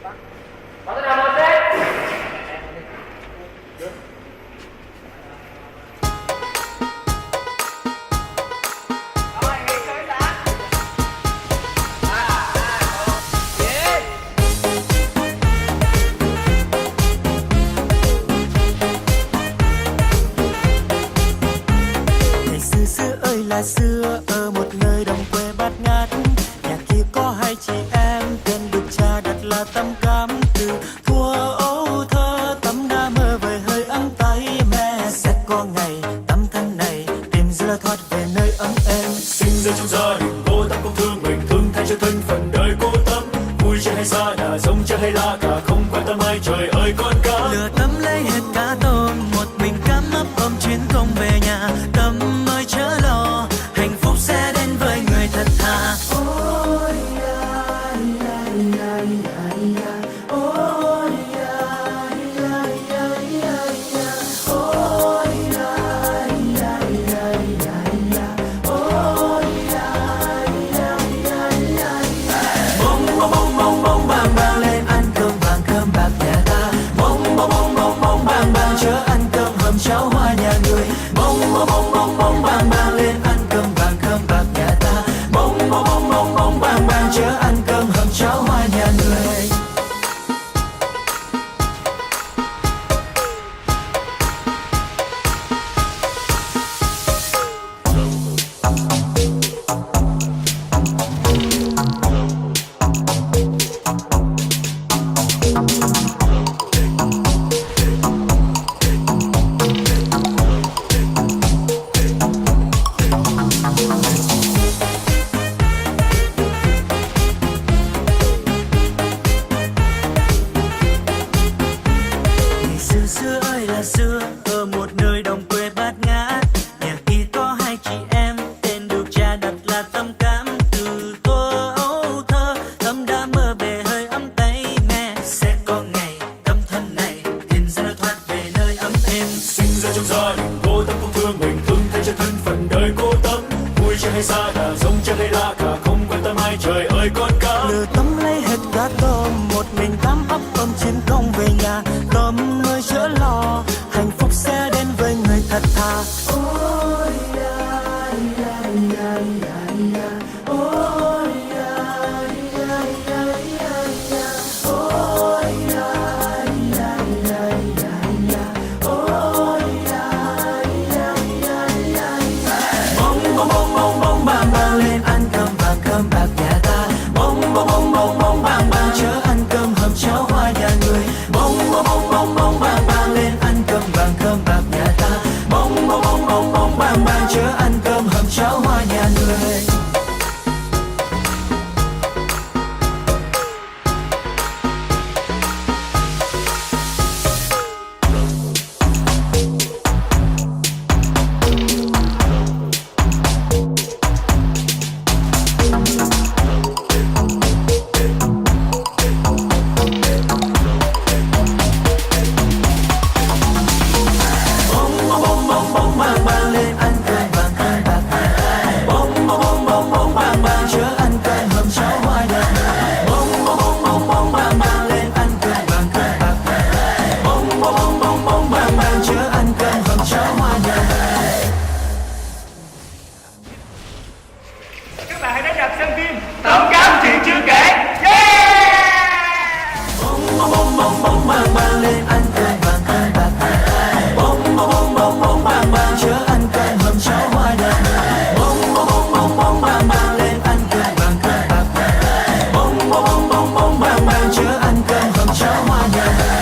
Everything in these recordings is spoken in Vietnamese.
Có thế nào mà thế? Rồi, nghỉ chơi đã. Ngày xưa xưa ơi là xưa, ở một nơi đồng quê bát ngát, nhà kia có hai chị em, tên được cha đặt là Tâm Cam. Từ thuở ấu thơ Tâm đã mơ về hơi ấm tay mẹ, sẽ có ngày Tâm thân này tìm ra thoát về nơi ấm êm. Sinh ra trong gia đình cô Tâm cũng thương mình, thương thay cho thân phận đời cô Tâm. Vui chơi hay xa đà, rông chơi hay la cả, không quan tâm ai trời ơi con cá. Lừa Tâm lấy hết cả tôm, một mình cắm ấp ôm chuyến không về nhà. Tâm ơi chớ lo, hạnh phúc sẽ đến với người thật thà. Ôi ya ya ya ya ya, ôi ya ya ya ya ya, ôi ya ya ya ya ya, ôi ya ya ya ya ya. Bông bông bông bông bông bang bang lên ăn cơm vàng cơm bạc nhà ta. Bông bông bông bông bông bang bang chớ ăn cơm hầm cháo hoa nhà người. Bông bông bông bông bông bang bang lên ăn cơm vàng cơm bạc nhà ta. Bông bông bông bông bông bang bang chớ ăn cơm hầm cháo hoa nhà người. Ngày xưa xưa ơi là xưa, ở một nơi đồng quê bát ngát, nhà kia có hai chị em, tên được cha đặt là Tâm Cam. Từ thuở ấu thơ Tâm đã mơ về hơi ấm tay mẹ, sẽ có ngày Tâm thân này tìm ra lối thoát về nơi ấm êm. Sinh ra trong gia đình cô Tâm cũng thương mình, thương thay cho thân phận đời cô Tâm. Vui chơi hay xa đà, rông chơi hay la cả, không quan tâm ai trời ơi con cá. Lừa Tâm lấy hết cả tôm, một mình cắm ấp ôm chim không về nhà. Tâm ơi chớ lo, hạnh phúc sẽ đến với người thật thà. Ôi ya ya ya ya ya, ôi ya ya ya ya ya, ôi ya ya ya ya ya, ôi ya ya ya ya ya. Bông bông bông bông bông bang bang lên ăn cơm vàng cơm bạc nhà ta. Bông bông bông bông bông bang bang chớ ăn cơm hầm cháo hoa nhà người. Bông bông bông bông bông bang bang lên ăn cơm vàng cơm bạc nhà ta. Bông bông bông bông bông bang bang chớ ăn cơm hầm cháo hoa nhà người. Bông bông bông bông bông bang bang lên ăn cơm vàng cơm bạc nhà ta. Bông bông bông bông bông bang bang chớ ăn cơm hầm cháo hoa nhà người. Bông bông bông bông bông bang bang lên ăn cơm vàng cơm bạc nhà ta. Bông bông bông bông bông bang bang chớ ăn cơm hầm cháo hoa nhà người. Các bạn hãy đến rạp xem phim Tâm Cam chuyện chưa kể. Yeah! Bông bông bông bông bông bang bang lên ăn cơm vàng cơm bạc nhà ta. Bông bông bông bông bông bang bang chớ ăn cơm hầm cháo hoa nhà người. Bông bông bông bông bông bang bang lên ăn cơm vàng cơm bạc nhà ta. Bông bông bông bông bông bang bang chớ ăn cơm hầm cháo hoa nhà người.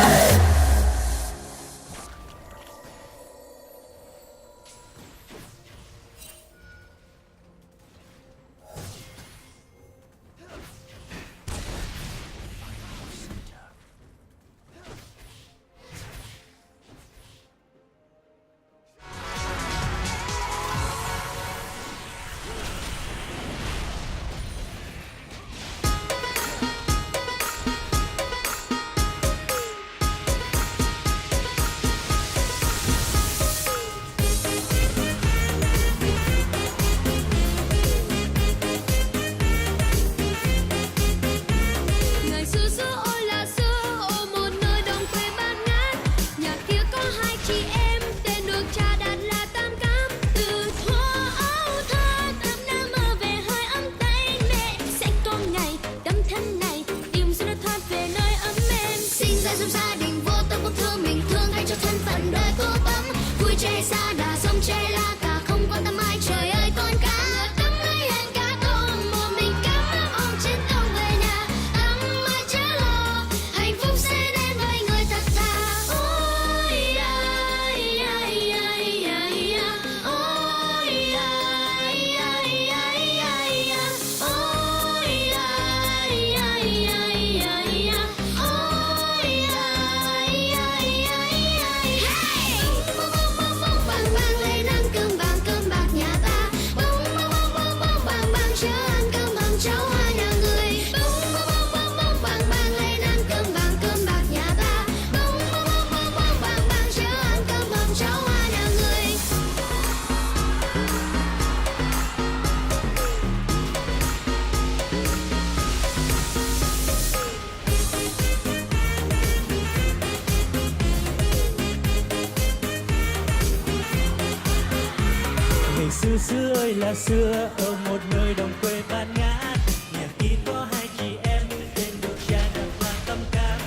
đời sống gia đình vô tâm cũng thương mình, thương thay cho thân phận đời cô tấm. Vui chơi hay xa đà sông chơi la cả, không quan tâm ai trời ơi con cá. Tấm lấy hẹn cá tôm, một mình cắm ôm chiến công về nhà. Tấm ơi chớ lo, hạnh phúc sẽ đến với người thật thà. Ôi ai ai ai ai ai, ôi ai ai ai ai ai, ôi ai ai ai ai ai, ôi ai ai ai ai. Hey! Bông bông bông bang bang lên ăn cơm bạc nhà ta. Bông bông bang bang chớ ăn cơm hầm cháo hoa nhà người. Bông bông bang bang lên ăn cơm bạc nhà ta. Bông bông bang bang chớ ăn cơm hầm cháo hoa nhà người. Ngày xưa xưa ơi là xưa, ở một nơi đồng quê bát ngát, nhà chỉ có hai chị em tên được cha đặt là Tâm Cam.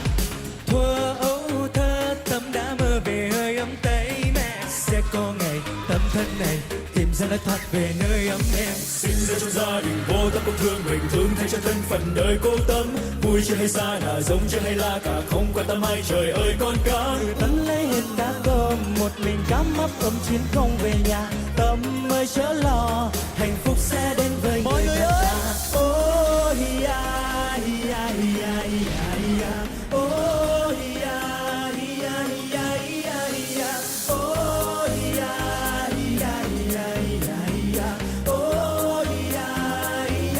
Thuở ấu thơ Tâm đã mơ về hơi ấm tay mẹ, sẽ có ngày Tâm thân này tìm ra lối thoát về nơi ấm êm. Sinh ra trong gia đình vô tâm cũng thương mình, thương thay cho thân phận đời cô tấm. Vui chơi hay xa đà giống chơi hay la cả, không quan tâm ai trời ơi con cá. Tâm lấy hết cá tôm, một mình cắm ấp ôm chiến công về nhà. Tâm ơi chớ lo, hạnh phúc sẽ đến với mọi người ơi. Ôi ya ya ya ya ya, ôi ya ya ya ya ya, ôi ya ya ya ya ya, ôi ya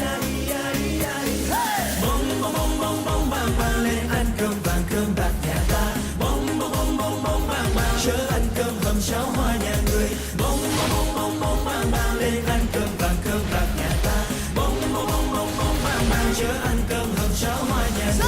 ya ya ya ya. Bông bông bông bông bông bang bang lên ăn cơm bạc nhà ta. Bông bông bông bông bông bang bang chớ ăn cơm hầm cháo hoa nhà người. Bông bông bông bông bang bang lên ăn cơm bạc nhà ta. Bông bông bông bông bang bang chớ ăn cơm hầm cháo hoa nhà người.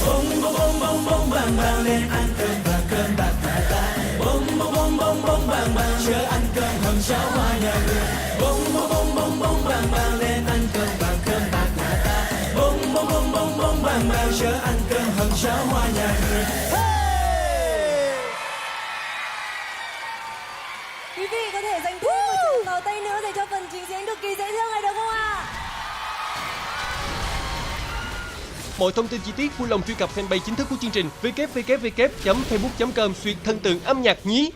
Bông bông bông bông bang bang lên ăn cơm bạc nhà ta. Bông bông bông bang bang chớ ăn cơm hầm cháo hoa nhà người. Bông bông bông bang bang lên ăn cơm bạc nhà ta. Bông bông bang bang chớ ăn cơm hầm cháo hoa nhà người. Quý vị có thể dành thêm một tràng pháo tay nữa để cho phần trình diễn cực kỳ dễ thương này được không ạ? Mọi thông tin chi tiết vui lòng truy cập fanpage chính thức của chương trình www.facebook.com/thân tượng âm nhạc nhí.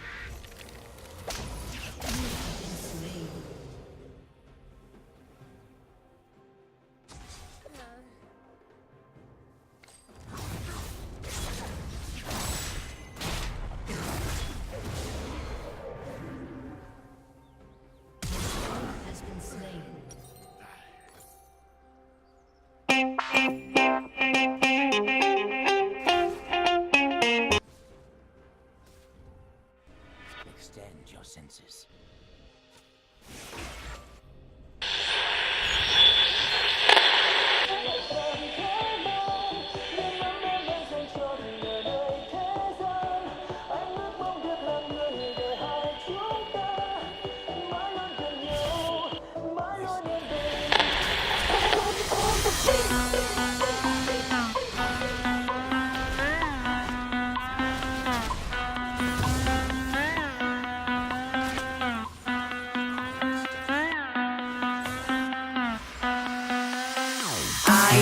Extend your senses. Ai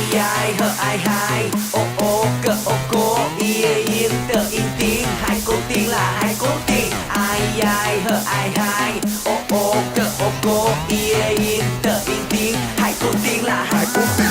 hơ ai hai, ô ô cơ ô cô, yên tờ yên tiếng, hai cô tiếng là hai cô tiếng. Ai hơ ai hai, ô ô cơ ô cô, yên tờ yên tiếng, hai cô tiếng là hai cô tiếng.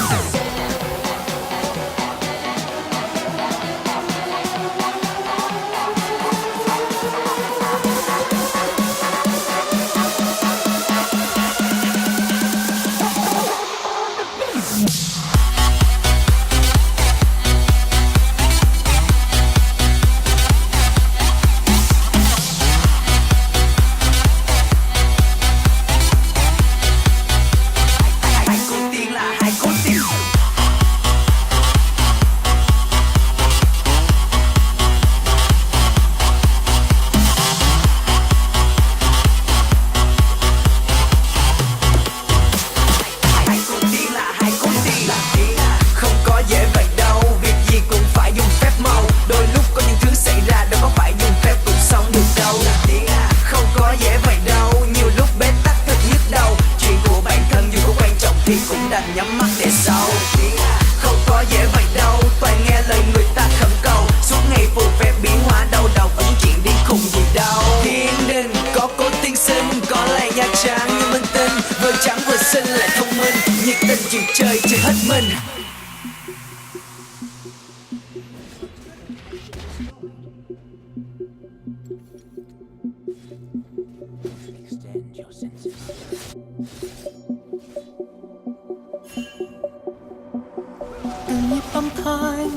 từng nhịp âm thanh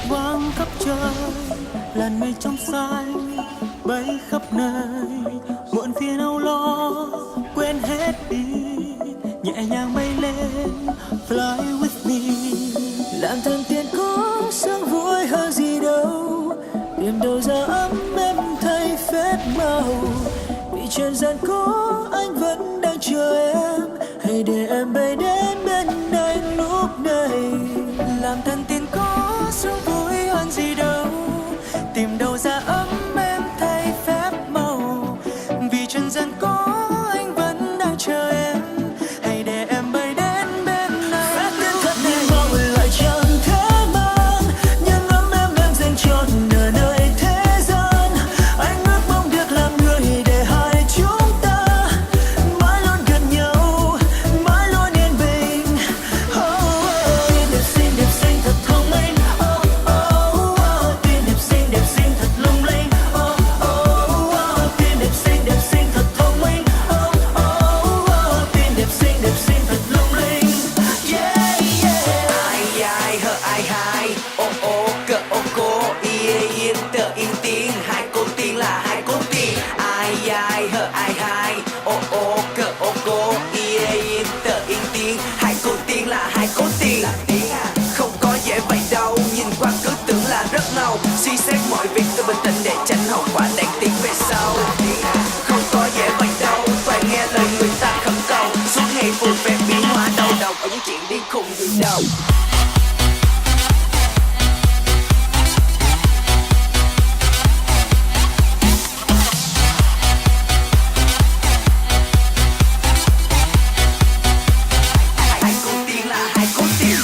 vang khắp trời, làn mây trong xanh bay khắp nơi, muộn phiền âu lo quên hết đi, nhẹ nhàng bay lên fly with me. Làm thần tiên có sướng vui hơn gì đâu, tìm đâu ra ấm em thay phép màu, vì trên gian có anh vẫn đang chờ em, hãy để em bay đến bên anh lúc này. Làm thần tiên có sướng vui hơn gì đâu, tìm đâu ra ấm em thay phép màu, vì trần gian có anh vẫn đang chờ em, hãy để em bay đến bên anh. Phép đến thật nên mong lại chẳng thể mang nhưng ấm em dành cho nửa nơi thế gian. Anh ước mong được làm người để hai chúng ta mãi luôn gần nhau, mãi luôn yên bình. Tim đẹp xinh thật thông minh, tim đẹp xinh thật lung linh, tim đẹp xinh thật thông minh, tim đẹp xinh thật lung linh. Yeah yeah. Ai ai hơ ai hai, ô ô cơ ô cô, yên tờ yên tiếng, hai cô tiên là hai cô tiên. Ai ai hơ ai hai, ô ô cơ ô cô, yên tờ yên tiếng, hai cô tiên là hai cô tiên. Không có dễ vậy đâu, nhìn qua cứ tưởng là rất ngầu, suy xét mọi việc tôi bình tĩnh để tránh hậu quả đáng tiếc về sau. Không có dễ vậy đâu, phải nghe lời người ta khẩn cầu, suốt ngày phù phép biến hóa đầu đầu ở những chuyện điên khùng gì đâu. Hai cô tiên là hai cô tiên.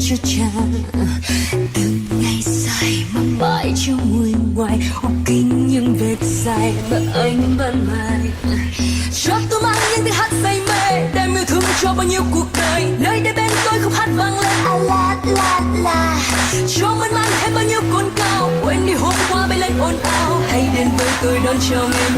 cho chàng từng ngày dài mong mãi trong nguôi ngoài ôm kín những vết dài mà anh ban mai cho tôi mang những tiếng hát say mê đem yêu thương cho bao nhiêu cuộc đời. tôi đón chờ ngày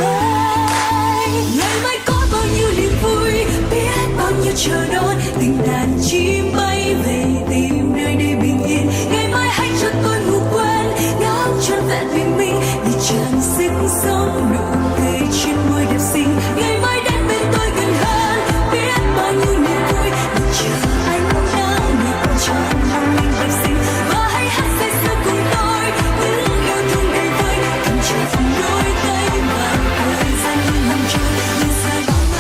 mai có bao nhiêu niềm vui, biết bao nhiêu chờ đón. Tình đàn chim bay về tìm nơi đây bình yên. Ngày mai hãy cho tôi ngủ quên, ngắm trọn vẹn bình minh để tràn sức sống nụ cười trên môi đẹp xinh. Ngày mai đến bên tôi gần hơn, biết bao nhiêu niềm vui để chờ anh nắng ngược tròn mong mình đẹp xinh. Và hãy hát say sưa cùng tôi những yêu thương đầy vơi, cầm chờ vòng đôi tay và thời gian như năm trôi như sai bóng mơ.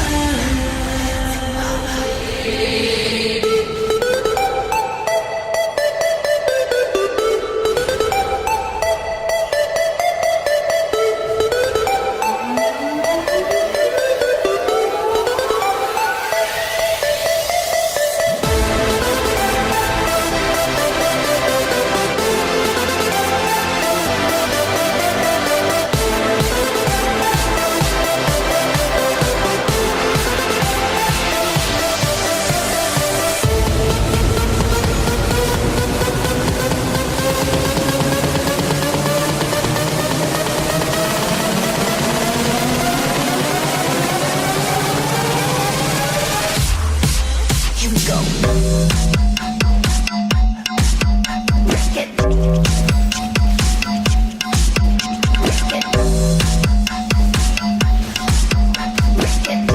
Here we go. Break it. Break it. Break it. Break it.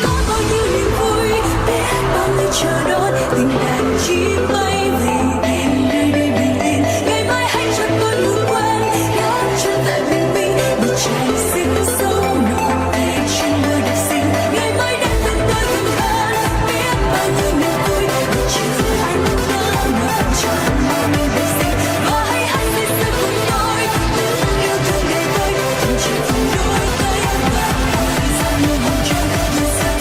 Có bao nhiêu niềm vui, biết bao nhiêu chờ đón. Tình đàn chim bay về tìm nơi đây bình yên. Ngày mai hãy cho tôi ngủ quên, ngắm trọn vẹn bình minh để tràn sức sống nụ cười trên môi đẹp xinh. Ngày mai đến bên tôi gần hơn, biết bao nhiêu niềm vui để chờ anh nắng ngược tròn mong mình đẹp xinh. Và hãy hát say sưa cùng tôi những yêu thương đầy vơi, cầm chờ vòng đôi tay và thời gian như vòng trôi như sai.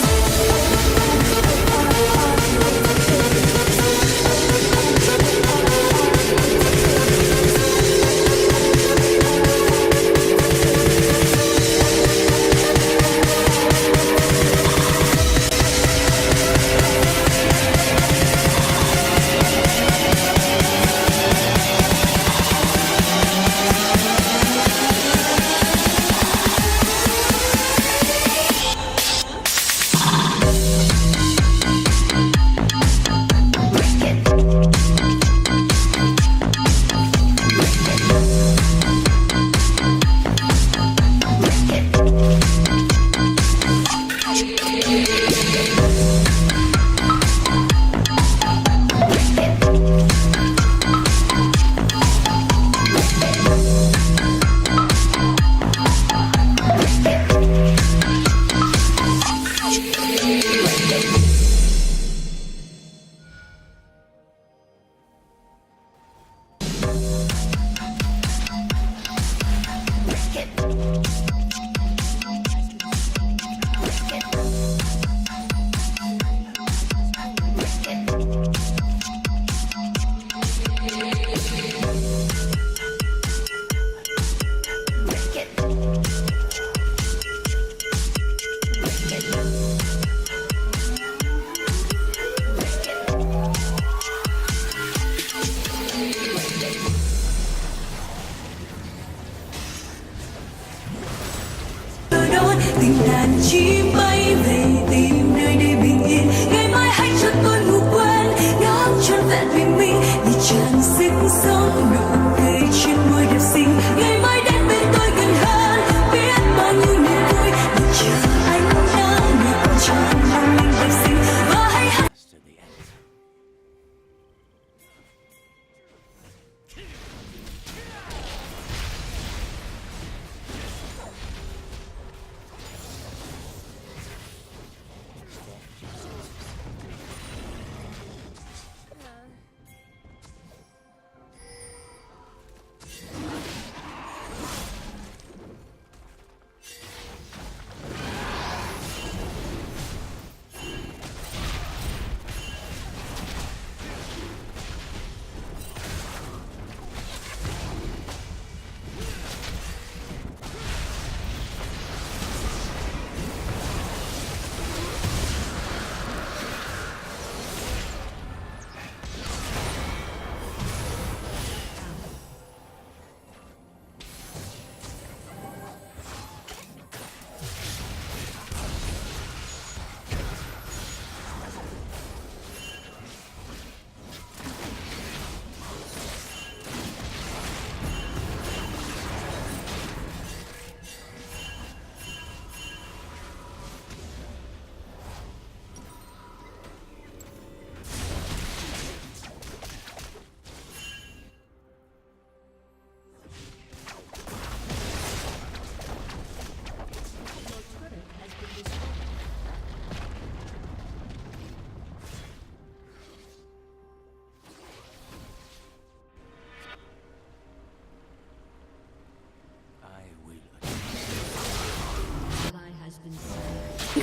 Tình đàn chim bay về tìm nơi đây bình yên. Ngày mai hãy cho tôi ngủ quên, ngắm trọn vẹn bình minh để tràn sức sống nụ cười trên môi đẹp xinh. Ngày mai đến bên tôi gần hơn, biết bao nhiêu niềm vui để chờ anh nắng ngược tròn mong mình đẹp xinh. Và hãy hát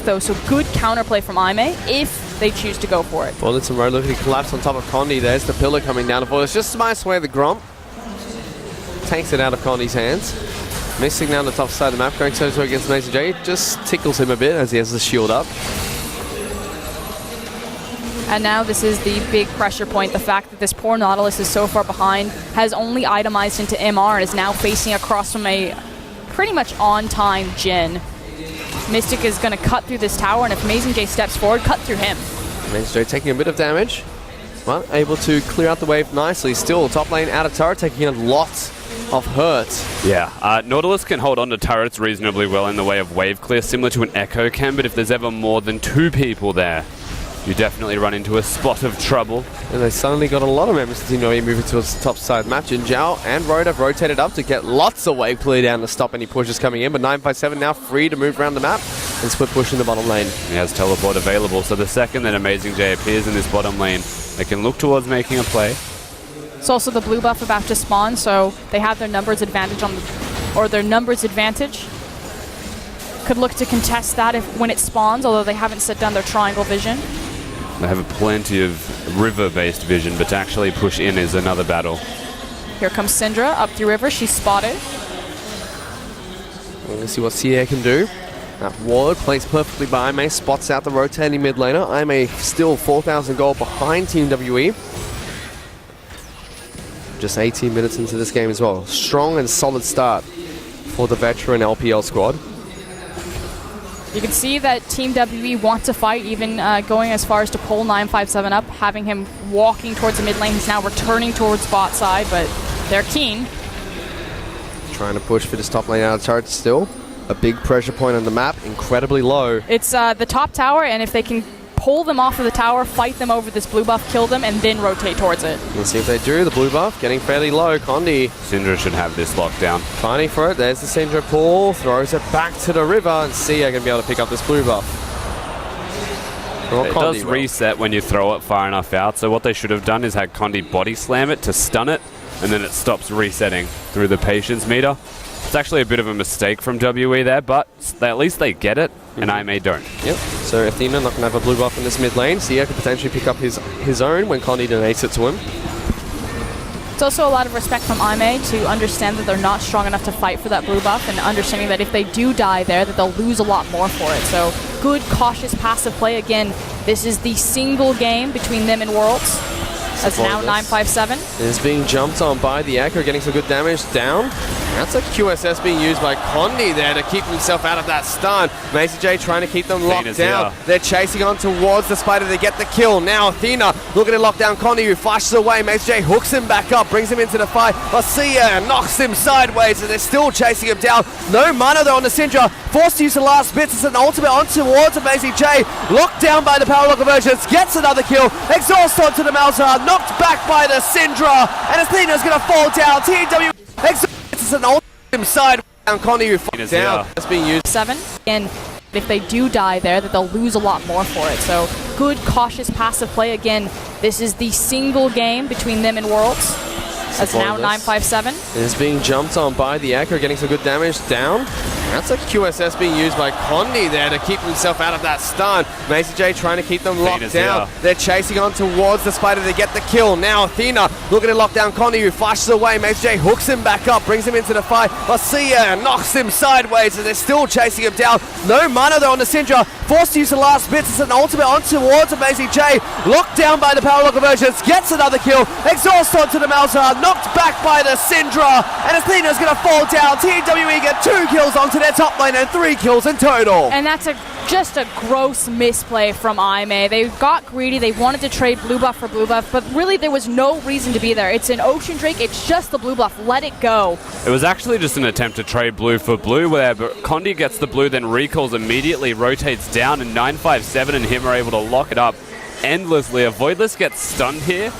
though, so good counterplay from Aimee if they choose to go for it. Well, it's some road looking to collapse on top of Condi. There's the pillar coming down. It's just smites away the Gromp. Takes it out of Condi's hands. Missing down the top side of the map, going toe-to-toe against Mason J. Just tickles him a bit as he has the shield up. And now this is the big pressure point. The fact that this poor Nautilus is so far behind, has only itemized into MR, and is now facing across from a pretty much on-time Jhin. Mystic is going to cut through this tower, and if Amazing J steps forward, cut through him. Mason J taking a bit of damage, but able to clear out the wave nicely. Still, top lane out of turret, taking a lot of hurt. Yeah, Nautilus can hold on to turrets reasonably well in the way of wave clear, similar to an Echo can, but if there's ever more than 2 people there, you definitely run into a spot of trouble. And they suddenly got a lot of members of Team WWE moving towards the top side map. Jin Zhao and Road have rotated up to get lots of wave clear down to stop any pushes coming in, but 957 now free to move around the map and split push in the bottom lane. He has teleport available, so the second that Amazing J appears in this bottom lane, they can look towards making a play. It's also the blue buff about to spawn, so they have their numbers advantage their numbers advantage. Could look to contest that when it spawns, although they haven't set down their triangle vision. They have plenty of river-based vision, but to actually push in is another battle. Here comes Syndra up through river. She's spotted. Let's see what CA can do. That ward plays perfectly by Aimee, spots out the rotating mid laner. Aimee still 4,000 gold behind Team WE. Just 18 minutes into this game as well. Strong and solid start for the veteran LPL squad. You can see that Team WE want to fight, even going as far as to pull 957 up, having him walking towards the mid lane. He's now returning towards bot side, but they're keen. Trying to push for this top lane out of turret still. A big pressure point on the map, incredibly low. It's the top tower, and if they can pull them off of the tower, fight them over this blue buff, kill them, and then rotate towards it. Let's see if they do. The blue buff getting fairly low. Condi. Syndra should have this locked down. Fighting for it. There's the Syndra pull. Throws it back to the river. And Sia going to be able to pick up this blue buff. It does reset when you throw it far enough out. So what they should have done is had Condi body slam it to stun it. And then it stops resetting through the patience meter. It's actually a bit of a mistake from WE there, but at least they get it, and Aimee don't. Yep, so Athena not going to have a blue buff in this mid lane. Sia could potentially pick up his own when Condi donates it to him. It's also a lot of respect from Aimee to understand that they're not strong enough to fight for that blue buff, and understanding that if they do die there, that they'll lose a lot more for it. So good, cautious, passive play. Again, this is the single game between them and Worlds. As now 957. Is being jumped on by the Echo, getting some good damage down. That's a QSS being used by Condi there to keep himself out of that stun. Mason J trying to keep them locked down. They're chasing on towards the spider to get the kill. Now Athena looking to lock down Condi, who flashes away. Mason J hooks him back up, brings him into the fight. Sia knocks him sideways, and they're still chasing him down. No mana though on the Syndra. Forced to use the last bits. It's an ultimate on towards Amazing J. Locked down by the power lock conversions. Gets another kill. Exhaust onto the Malzahar. Knocked back by the Syndra. And Athena's going to fall down. TW exhaust. It's an ultimate side down. Condi who falls down. That's being used. 7. And if they do die there, that they'll lose a lot more for it. So good, cautious, passive play. Again, this is the single game between them and Worlds. That's now 957. Is being jumped on by the Echo, getting some good damage down. That's a QSS being used by Condi there to keep himself out of that stun. Mason J trying to keep them locked down. They're chasing on towards the spider to get the kill. Now Athena looking to lock down Condi, who flashes away. Mason J hooks him back up, brings him into the fight. Sia knocks him sideways, and they're still chasing him down. No mana though on the Syndra. Forced to use the last bits. It's an ultimate on towards Amazing J. Locked down by the power lock conversions. Gets another kill. Exhaust onto the Malzahar. Knocked back by the Syndra. And Athena's going to fall down. TWE get 2 kills onto their top lane and 3 kills in total. And that's just a gross misplay from Aimee. They got greedy. They wanted to trade blue buff for blue buff, but really there was no reason to be there. It's an Ocean Drake. It's just the blue buff. Let it go. It was actually just an attempt to trade blue for blue where Condi gets the blue, then recalls immediately, rotates down, and 957 and him are able to lock it up endlessly. A Voidless gets stunned here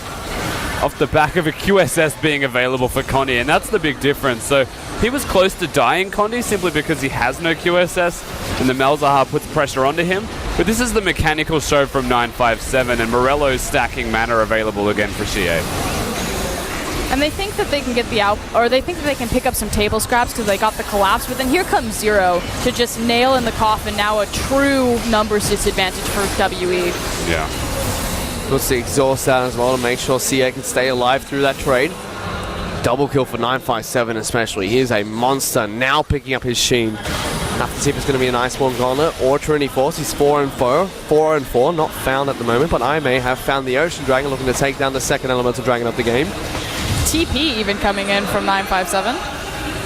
off the back of a QSS being available for Condi, and that's the big difference. So he was close to dying, Condi, simply because he has no QSS, and the Malzahar puts pressure onto him. But this is the mechanical show from 957, and Morello's stacking mana available again for Xie. And they think that they can get the out, or they think that they can pick up some table scraps because they got the collapse, but then here comes Zero to just nail in the coffin. Now a true numbers disadvantage for WE. Yeah. Puts the exhaust out as well to make sure CA can stay alive through that trade. Double kill for 957 especially. He is a monster now picking up his Sheen. Have to see if it's going to be an Iceborne Gauntlet or Trinity Force. He's 4 and 4, not found at the moment, but I may have found the Ocean Dragon looking to take down the second elemental dragon of the game. TP even coming in from 957.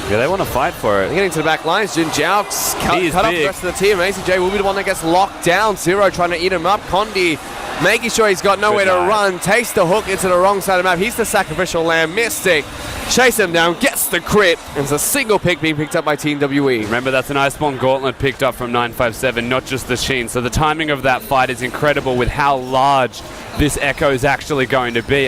Yeah, they want to fight for it. Getting to the back lines, Jin Jiao cut off the rest of the team. ACJ will be the one that gets locked down. Zero trying to eat him up. Condi making sure he's got nowhere to run. Takes the hook into the wrong side of the map. He's the sacrificial lamb. Mystic chase him down, gets the crit. And it's a single pick being picked up by Team WE. Remember, that's an Iceborne Gauntlet picked up from 957, not just the Sheen. So the timing of that fight is incredible with how large this Echo is actually going to be.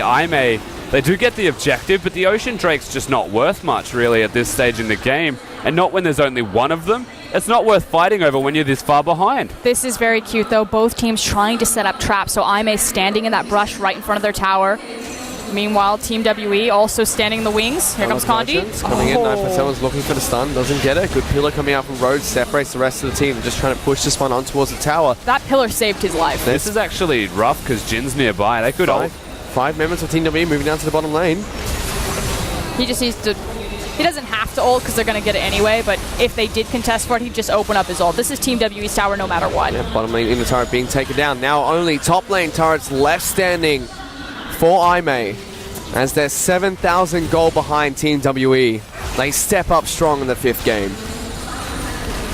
They do get the objective, but the Ocean Drake's just not worth much, really, at this stage in the game. And not when there's only one of them. It's not worth fighting over when you're this far behind. This is very cute, though. Both teams trying to set up traps. So Aimee standing in that brush right in front of their tower. Meanwhile, Team WE also standing in the wings. Here comes Condi. Coming in, 957's looking for the stun, doesn't get it. Good pillar coming out from Rhodes, separates the rest of the team, just trying to push this one on towards the tower. That pillar saved his life. This is actually rough because Jin's nearby. They could ult. 5 members of Team WE moving down to the bottom lane. He just needs to... He doesn't have to ult because they're going to get it anyway, but if they did contest for it, he'd just open up his ult. This is Team WE's tower no matter what. Yeah, bottom lane in the turret being taken down. Now only top lane turrets left standing for Aimee as they're 7,000 gold behind Team WE. They step up strong in the 5th game.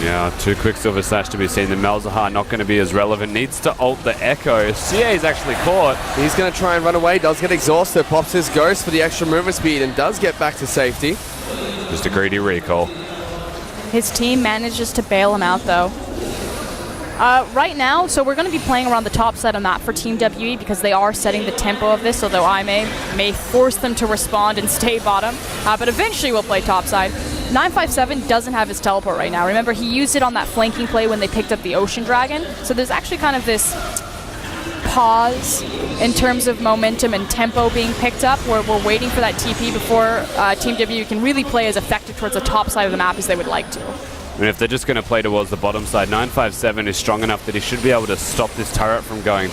Yeah, 2 Quicksilver Slash to be seen. The Malzahar not going to be as relevant. Needs to ult the Echo. CA is actually caught. He's going to try and run away. Does get exhausted. Pops his Ghost for the extra movement speed and does get back to safety. Just a greedy recall. His team manages to bail him out, though. Right now, so we're going to be playing around the top side of the map for Team WE because they are setting the tempo of this, although Aimee may force them to respond and stay bottom. But eventually we'll play top side. 957 doesn't have his teleport right now. Remember, he used it on that flanking play when they picked up the Ocean Dragon. So there's actually kind of this pause in terms of momentum and tempo being picked up where we're waiting for that TP before Team WE can really play as effective towards the top side of the map as they would like to. I mean, if they're just going to play towards the bottom side, 957 is strong enough that he should be able to stop this turret from going